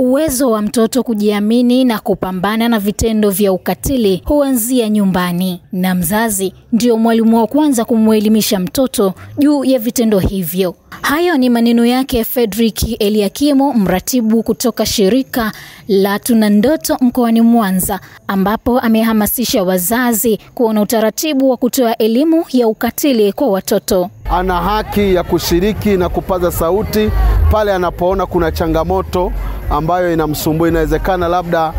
Uwezo wa mtoto kujiamini na kupambana na vitendo vya ukatili huanzia nyumbani, na mzazi ndio mwalimu wa kwanza kumwelimisha mtoto juu ya vitendo hivyo. Hayo ni maneno yake Fredrick Eliakimu, mratibu kutoka shirika la Tuna Ndoto mkoani Mwanza, ambapo amehamasisha wazazi kuona utaratibu wa kutoa elimu ya ukatili kwa watoto. Ana haki ya kushiriki na kupaza sauti pale anapoona kuna changamoto ambayo inamsumbua. Inawezekana labda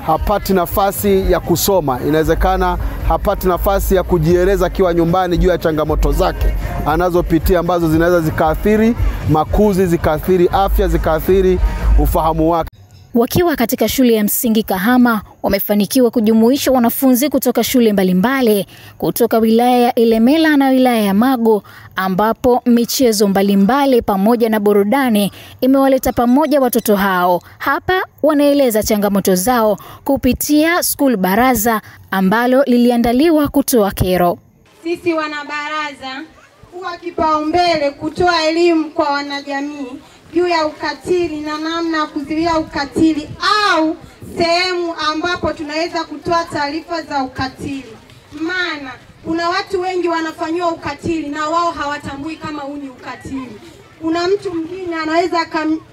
hapati nafasi ya kusoma, inawezekana hapati nafasi ya kujieleza akiwa nyumbani juu ya changamoto zake anazopitia, ambazo zinaweza zikaathiri makuzi, zikaathiri afya, zikaathiri ufahamu wake. Wakiwa katika shule ya msingi Kahama, wamefanikiwa kujumuisha wanafunzi kutoka shule mbalimbali kutoka wilaya ya Ilemela na wilaya ya Magu, ambapo michezo mbalimbali pamoja na burudani imewaleta pamoja watoto hao. Hapa wanaeleza changamoto zao kupitia School Baraza ambalo liliandaliwa kutoa kero. Sisi wanabaraza huwa kipaumbele kutoa elimu kwa wanajamii juu ya ukatili na namna ya kuzuia ukatili, au sehemu ambapo tunaweza kutoa taarifa za ukatili. Maana kuna watu wengi wanafanywa ukatili na wao hawatambui kama huu ni ukatili. Kuna mtu mwingine anaweza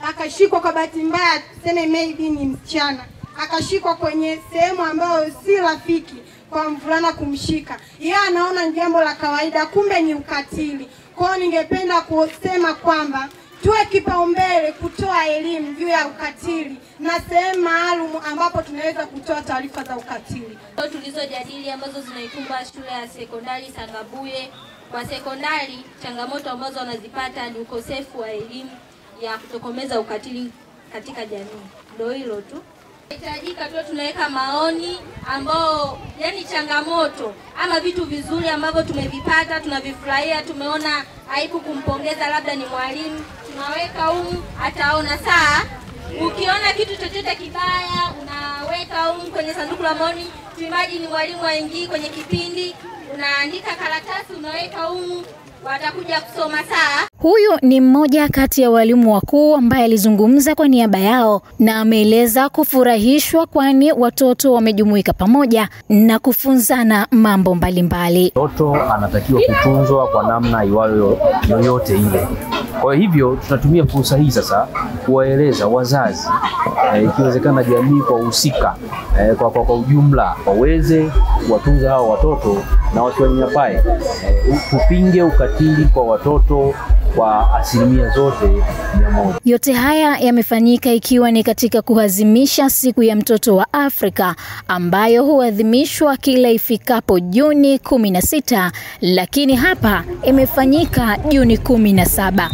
akashikwa kwa bahati mbaya, tuseme maybe ni msichana, akashikwa kwenye sehemu ambayo si rafiki kwa mvulana kumshika. Yeye anaona ni jambo la kawaida, kumbe ni ukatili. Kwa hiyo ningependa kusema kwamba tuwe kipaumbele kutoa elimu juu ya ukatili na sehemu maalum ambapo tunaweza kutoa taarifa za ukatili. Tulizojadili ambazo zinaikumba shule ya sekondari Sangabuye. Kwa sekondari, changamoto ambazo wanazipata ni ukosefu wa elimu ya kutokomeza ukatili katika jamii. Ndio hilo tu. Hitajika tu tunaweka maoni ambao yani changamoto ama vitu vizuri ambavyo tumevipata, tunavifurahia, tumeona aibu kumpongeza labda ni mwalimu, tunaweka ataona saa. Ukiona kitu chochote kibaya unaweka kwenye sanduku la maoni. Imagine mwalimu aingie kwenye kipindi, unaandika karatasi unaweka watakuja kusoma saa. Huyu ni mmoja kati ya walimu wakuu ambaye alizungumza kwa niaba yao na ameeleza kufurahishwa kwani watoto wamejumuika pamoja na kufunzana mambo mbalimbali. Mtoto anatakiwa kutunzwa kwa namna iwayo yoyote ile. Kwa hivyo tunatumia fursa hii sasa kuwaeleza wazazi, ikiwezekana jamii kwa uhusika, kwa ujumla waweze kuwatunza hao watoto na wasiwanyapae. Tupinge ukatili kwa watoto kwa asilimia zote 100. Yote haya yamefanyika ikiwa ni katika kuadhimisha siku ya mtoto wa Afrika ambayo huadhimishwa kila ifikapo Juni 16, lakini hapa imefanyika Juni 17.